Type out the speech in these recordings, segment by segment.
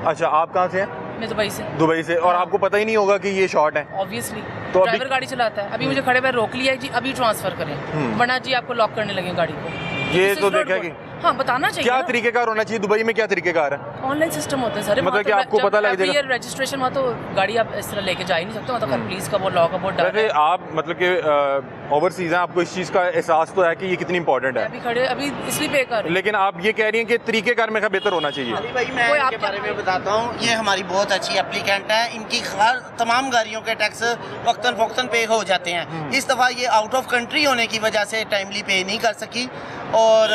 अच्छा, आप कहाँ से हैं? मैं दुबई से। दुबई से। और आपको पता ही नहीं होगा कि ये शॉर्ट है? ऑब्वियसली तो ड्राइवर गाड़ी चलाता है। अभी मुझे खड़े पे रोक लिया है जी, अभी ट्रांसफर करें, वरना जी आपको लॉक करने लगे गाड़ी को। ये तो देखा कि हाँ, बताना चाहिए क्या ना। तरीकेकार होना चाहिए दुबई में? क्या तरीकेकार है? ऑनलाइन सिस्टम होते हैं सारे। मतलब कि आपको पता लग जाएगा। रजिस्ट्रेशन हुआ तो गाड़ी आप इस तरह लेके जा ही नहीं सकते, मतलब पुलिस का वो लॉ का बोर्ड। वैसे आप मतलब कि ओवरसीज हैं, आपको इस चीज़ का एहसास तो है कि ये कितनी इंपॉर्टेंट है। अभी खड़े अभी इसलिए पे कर, लेकिन आप ये कह रही हैं कि तरीकेकार में बेहतर होना चाहिए। अली भाई मैं इनके बारे में बताता हूँ, ये हमारी बहुत अच्छी एप्लीकेंट है। इनकी तमाम गाड़ियों के टैक्स वक्तन फ़ौक्तन पे हो जाते हैं। इस दफ़ा ये आउट ऑफ कंट्री होने की वजह से टाइमली पे नहीं कर सकी, और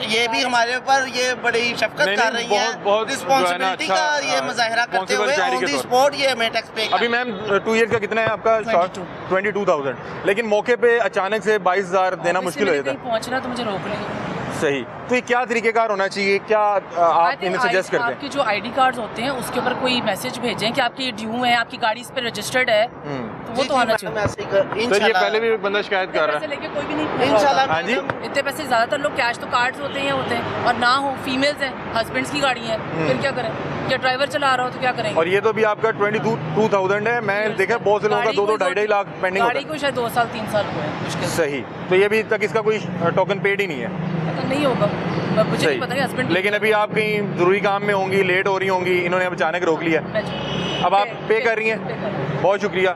ये भी हमारे ऊपर ये बड़ी शफकत कर रही है, रिस्पॉन्सिबिलिटी का ये मुजाहरा करते हुए ऑन दी स्पॉट ये हमें टैक्स पे। अभी मैम 2 ईयर का कितना है आपका शॉर्ट? 22,000। लेकिन मौके पे अचानक से 22,000 देना मुश्किल हो जाता है। पहुंचना तो मुझे रोक लेंगे। सही, तो ये क्या तरीकेकार होना चाहिए? क्या आप इन्हें सजेस्ट करते हैं? आपके जो आईडी कार्ड्स होते हैं उसके ऊपर कोई मैसेज भेजें कि आपकी ड्यू है, आपकी गाड़ी इस पे रजिस्टर्ड है, तो वो तो आना चाहिए। तो ये पहले भी बंदा शिकायत कर रहा है। लेके कोई भी नहीं इंशाल्लाह। हाँ जी, इतने पैसे ज्यादातर लोग कैश तो कार्ड्स होते हैं और ना हो फीमेल्स हैं, हस्बैंड्स की गाड़ी है, फिर क्या करें? क्या ड्राइवर चला रहा हो तो क्या करेंगे? और ये तो भी आपका 22,000 है। मैं देखा बहुत से लोगों का 2-2, 2.5 लाख पेंडिंग होता गाड़ी को शायद 2 साल 3 साल हुए हैं मुश्किल से। सही, तो ये अभी तक इसका कोई टोकन पेड ही नहीं है? पता नहीं होगा, मुझे नहीं पता। हस्बैंड लेकिन अभी आप कहीं जरूरी काम में होंगी, लेट हो रही होंगी, इन्होंने अब अचानक रोक लिया, अब आप पे कर रही हैं। बहुत शुक्रिया।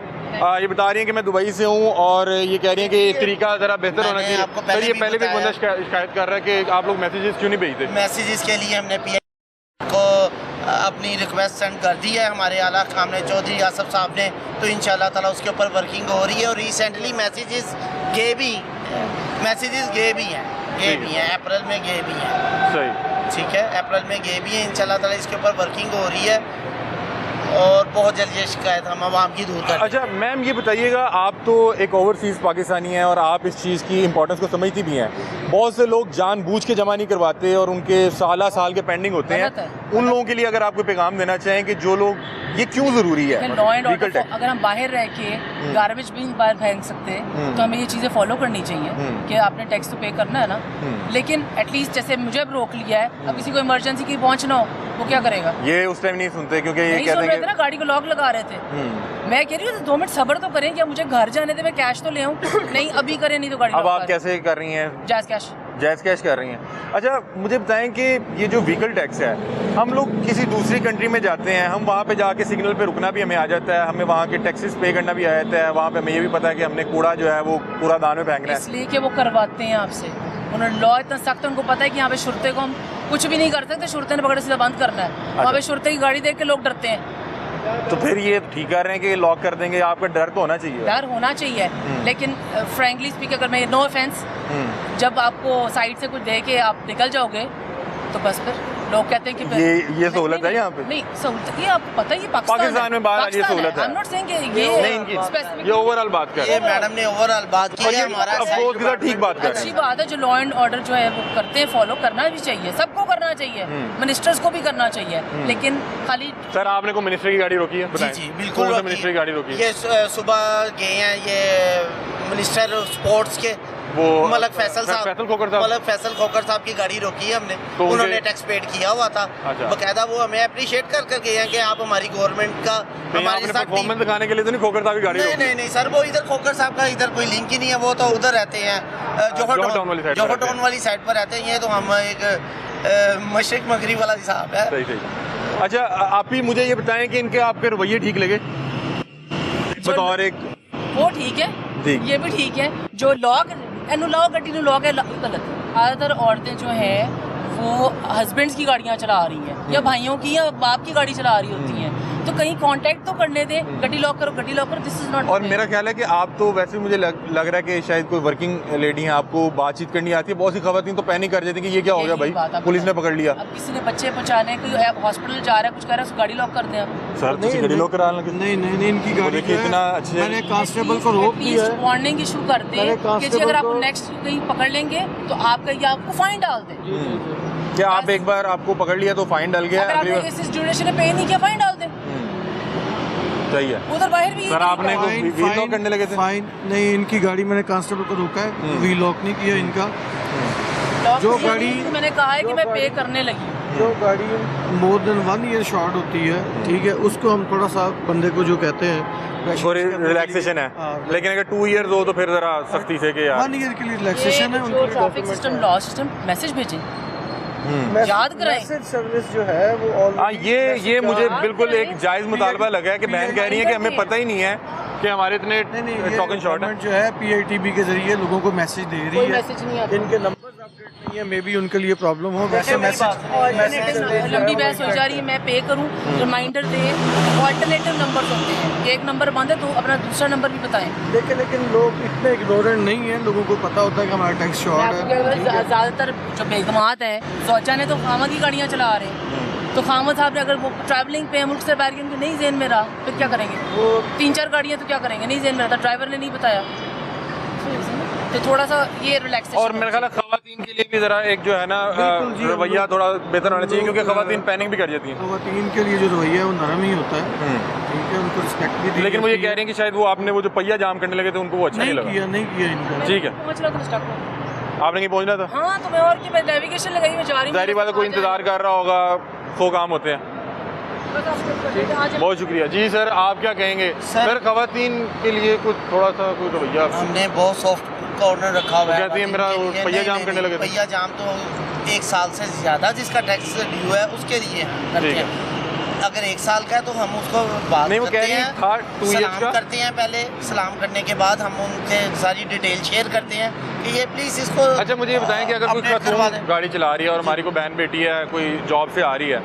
ये बता रही हैं कि मैं दुबई से हूँ और ये कह रही हैं कि तरीका ज़रा बेहतर होना चाहिए। सर ये पहले भी बंदा शिकायत कर रहा है कि आप लोग मैसेजेस क्यों नहीं भेजते? मैसेजेस के लिए हमने पीएम को अपनी रिक्वेस्ट सेंड कर दी है, हमारे आला कामरान चौधरी आसफ साहब ने, तो इंशाल्लाह ताला उसके ऊपर वर्किंग हो रही है। और रिसेंटली मैसेजेस गए भी हैं, अप्रैल में गए भी हैं। सही, ठीक है, अप्रैल में गए भी हैं। इंशाल्लाह ताला इसके ऊपर वर्किंग हो रही है और बहुत जल्द ये शिकायत हम आवाम की दूर कर। अच्छा मैम ये बताइएगा, आप तो एक ओवरसीज़ पाकिस्तानी हैं और आप इस चीज़ की इंपॉर्टेंस को समझती भी हैं। बहुत से लोग जानबूझ के जमा नहीं करवाते और उनके साल के पेंडिंग होते हैं। उन लोगों के लिए अगर आप कोई पैगाम देना चाहें कि जो लोग, ये क्यों ज़रूरी है? लॉ एंड ऑर्डर, अगर हम बाहर रह के गार्बेज भी बाहर फेंक सकते हैं तो हमें ये चीज़ें फॉलो करनी चाहिए कि आपने टैक्स तो पे करना है ना। लेकिन एटलीस्ट जैसे मुझे अब रोक लिया है, अब किसी को इमरजेंसी की पहुंचना हो वो क्या करेगा? ये उस टाइम नहीं सुनते क्योंकि ये कहते हैं ना, गाड़ी को लॉक लगा रहे थे। मैं कह रही हूँ 2 मिनट सब्र तो करें, क्या मुझे घर जाने दे, मैं कैश तो ले आऊँ। नहीं अभी करें, नहीं तो गाड़ी। अब आप कैसे कर रही हैं? जायज़ कैश कर रही हैं। अच्छा मुझे बताएं कि ये जो व्हीकल टैक्स है, हम लोग किसी दूसरी कंट्री में जाते हैं, हम वहाँ पे जाके सिग्नल पे रुकना भी हमें आ जाता है, हमें वहाँ के टैक्सेस पे करना भी आ जाता है, वहाँ पे हमें ये भी पता है कि हमने कूड़ा जो है वो पूरा दान में फेंकना है। इसलिए कि वो करवाते हैं आपसे, उन्होंने लॉ इतना सख्त है, उनको पता है कि यहाँ पे शुरते को हम कुछ भी नहीं कर सकते, शुरते ने पकड़े सीधा बंद करना है। वहाँ पे शुरते की गाड़ी देख के लोग डरते हैं। तो फिर ये ठीक कर रहे हैं कि लॉक कर देंगे, आपका डर तो होना चाहिए। डर होना चाहिए, लेकिन फ्रैंकली स्पीक, अगर मैं नो ऑफेंस, जब आपको साइड से कुछ दे के आप निकल जाओगे तो बस फिर लोग कहते हैं कि ये सहूलत है यहाँ पे। नहीं सहूलत, ये आपको पता है ये पाकिस्तान में बाहर ये सहूलत है। I'm not saying कि ये ओवरऑल बात कर रहे हैं। मैडम ने ओवरऑल बात की है, हमारा अफसोस के साथ ठीक बात कर रहे हैं। अच्छी बात है, जो लॉ एंड ऑर्डर जो है वो करते हैं, फॉलो करना भी चाहिए, सबको करना चाहिए, मिनिस्टर्स को भी करना चाहिए। लेकिन खाली सर आपने को मिनिस्टर की गाड़ी रोकी है? जी बिल्कुल मिनिस्टर की गाड़ी रोकी है। ये सुबह गए हैं ये मिनिस्टर स्पोर्ट्स के वो मलक फैसल खोकर साहब की गाड़ी रोकी है हमने, तो उन्होंने टैक्स पेड किया हुआ था। अच्छा। बकायदा वो हमें अप्रिशिएट कर गए हैं कि आप हमारी गवर्नमेंट का हमारे साथ परफॉर्मेंस दिखाने के लिए तो नहीं खोकर साहब की गाड़ी रोकी? नहीं सर, वो इधर खोकर साहब का इधर कोई लिंक ही नहीं है, वो तो उधर रहते हैं जोहर टाउन वाली साइड पर रहते हैं। ये तो हम एक मशरिक मगरिब वाला हिसाब है। सही। अच्छा आप ही मुझे ये बताएं कि इनके आपके रवैये ठीक लगे बतौर एक? वो ठीक है, ये भी ठीक है। जो लॉग लॉ गड्डी लॉग है गलत। ज़्यादातर औरतें जो हैं वो हस्बैंड्स की गाड़ियाँ चला रही हैं या भाइयों की या बाप की गाड़ी चला रही होती हैं, तो कहीं कांटेक्ट तो करने दे, गड्डी लॉक करो, दिस इज नॉट। और मेरा ख्याल है कि आप तो वैसे मुझे लग रहा है कि शायद कोई वर्किंग लेडी हैं, आपको बातचीत करनी आती है। बहुत सी खवातीन तो पैनिक कर जाती हैं कि ये क्या हो गया भाई, पुलिस ने पकड़ लिया। अब किसी ने बच्चे पहुंचाने, कोई हॉस्पिटल जा रहा है, कुछ कर रहा है, गाड़ी लॉक कर दें आप। सर नहीं, गाड़ी लॉक करा लगे? नहीं इनकी गाड़ी देखिए इतना अच्छे, मैंने कांस्टेबल को रोक दिया है, वार्निंग इशू कर दे कि जी अगर आप नेक्स्ट कहीं पकड़ लेंगे तो आपको फाइन डाल दें। क्या आप एक बार आपको पकड़ लिया तो फाइन डाल गया? अगर आपने इस ड्यूरेशन में पे नहीं किया, फाइन डाल दें। सही है। उधर बाहर भी सर आपने व्हील लॉक करने लगे थे? फाइन नहीं, इनकी गाड़ी मैंने कांस्टेबल को रोका है, व्हील लॉक नहीं किया इनका। जो गाड़ी मैंने कहा है कि मैं पे करने लगी, जो गाड़ी मोर देन 1 ईयर शॉर्ट होती है, ठीक है, उसको हम थोड़ा सा बंदे को जो कहते हैं रिलैक्सेशन है। हाँ, लेकिन अगर 2 ईयर हो तो फिर जरा सख्ती से कि यार 1 ईयर के लिए रिलैक्सेशन है। जो traffic system law system message भेजें, याद कराएं। मैसेज सर्विस जो है वो हाँ, ये मुझे बिल्कुल एक जायज़ मुतालबा लगा है कि बहन कह रही है कि हमें पता ही नहीं है कि हमारे इतने टोकन शॉट है। जो है PITB के जरिए लोगों को मैसेज दे रही कोई है, मैसेज नहीं आता। इनके नंबर्स अपडेट नहीं है, मे बी उनके लिए प्रॉब्लम हो। वैसे लंबी बहस हो जा रही है, मैं पे करूं, रिमाइंडर दे, ऑल्टरनेटिव नंबर होते हैं, एक नंबर बंद है तो अपना दूसरा नंबर भी बताएं। लेकिन लोग इतने इग्नोरेंट नहीं है, लोगों को पता होता है कि हमारा टैक्स शॉर्ट है। ज़्यादातर जो बेगमात है सोचा ने तो खामा की गाड़ियाँ चला रहे हैं, तो खामा साहब ने अगर वो ट्रैवलिंग पे मुल्क से बाहर की उनके नहीं जेन में रहा, फिर क्या करेंगे? वो 3-4 गाड़ियाँ तो क्या करेंगे, नहीं जेन में रहा, ड्राइवर ने नहीं बताया, तो थोड़ा सा ये रिलैक्सेशन। और मेरे ख्याल है खवातीन के लिए भी जरा एक जो है ना रवैया थोड़ा बेहतर होना चाहिए, क्योंकि खवातीन पैनिक भी कर जाती हैं। खवातीन के लिए जो रवैया है वो नरम ही होता है, ठीक है, उनको रिस्पेक्ट भी दी लेकिन मुझे जाती कह रहे हैं कि शायद वो आपने वो जो पहिया जाम करने लगे थे उनको वो अच्छा नहीं लगा। नहीं किया इनका। ठीक है, पहुँच रहा था स्टॉक में। आपने नहीं पहुंचना था। हाँ, तो मैं और की नेविगेशन लगाई, मैं जा रही हूँ। जाहिर बात है कोई इंतजार कर रहा होगा, 100 काम होते हैं। बहुत शुक्रिया जी सर। आप क्या कहेंगे सर, खवातीन के लिए कुछ थोड़ा सा कोई रवैया? हमने बहुत सॉफ्ट कॉर्नर रखा हुआ है। कहती है मेरा पहिया जाम करने लगे थे। पहिया जाम तो 1 साल से ज़्यादा जिसका टैक्स ड्यू है उसके लिए करते हैं। अगर 1 साल का है तो हम उसको बात नहीं, वो करते कह रही हैं, था 2 ईयर्स सलाम का। करते हैं, पहले सलाम करने के बाद हम उनके सारी डिटेल शेयर करते हैं कि ये प्लीज़ इसको। अच्छा, मुझे ये बताएं कि अगर कोई अपडेट करवा खातून दें। गाड़ी चला रही है और हमारी कोई बहन बेटी है, कोई जॉब से आ रही है,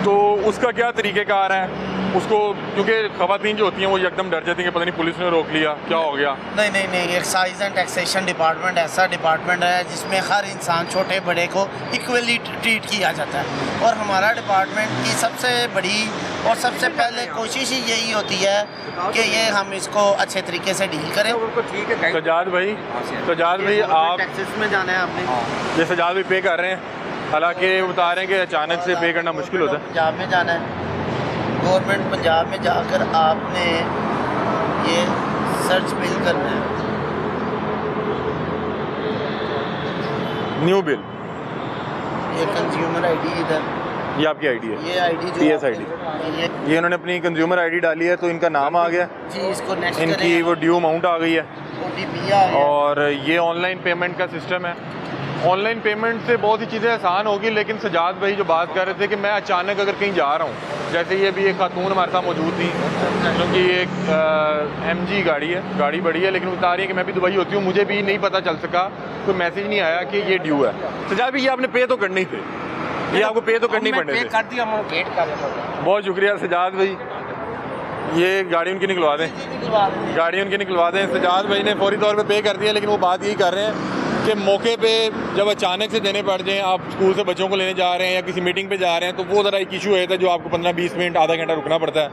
तो उसका क्या तरीक़ेकार है उसको? क्योंकि खवातीन जो होती हैं वो एकदम डर जाती हैं कि पता नहीं पुलिस ने रोक लिया, क्या हो गया। नहीं, एक्साइज एंड टैक्सेशन डिपार्टमेंट ऐसा डिपार्टमेंट है जिसमें हर इंसान छोटे बड़े को इक्वली ट्रीट किया जाता है, और हमारा डिपार्टमेंट की सबसे बड़ी और सबसे पहले कोशिश ही यही होती है कि ये हम इसको अच्छे तरीके से डील करें। सजाद भाई आप टैक्सेस में जाना है आपने, ये सजाद भाई पे कर रहे हैं, हालांकि बता रहे हैं कि अचानक से पे करना मुश्किल होता है। पंजाब में जाना है, गवर्नमेंट पंजाब में जाकर आपने ये सर्च बिल करना है। न्यू बिल, ये कंज्यूमर आईडी इधर, ये आपकी आईडी है, ये आईडी जो PS आपने- ये इन्होंने अपनी कंज्यूमर आईडी डाली है तो इनका नाम आ गया, जी इसको नेक्स्ट इनकी वो ड्यू अमाउंट आ गई है, OTP आ गया। और ये ऑनलाइन पेमेंट का सिस्टम है। ऑनलाइन पेमेंट से बहुत ही चीज़ें आसान होगी, लेकिन सजाद भाई जो बात कर रहे थे कि मैं अचानक अगर कहीं जा रहा हूँ, जैसे ये भी एक खातून हमारे साथ मौजूद थी, क्योंकि एक MG गाड़ी है, गाड़ी बड़ी है, लेकिन बता रही है कि मैं भी दुबई होती हूँ, मुझे भी नहीं पता चल सका, कोई मैसेज नहीं आया कि ये ड्यू है। सजाद भाई ये आपने पे तो करनी थे, ये आपको पे तो करनी पड़नी थी। कर दिया, मैं वेट कर रहा था। बहुत शुक्रिया सजाद भाई, ये गाड़ी उनकी निकलवा दें, गाड़ी उनकी निकलवा दें। सजाद भाई ने फौरी तौर पे पे कर दिया, लेकिन वो बात यही कर रहे हैं कि मौके पे जब अचानक से देने पड़ जाएं, आप स्कूल से बच्चों को लेने जा रहे हैं या किसी मीटिंग पे जा रहे हैं, तो वो ज़रा एक इशू है जो आपको 15-20 मिनट आधा घंटा रुकना पड़ता है।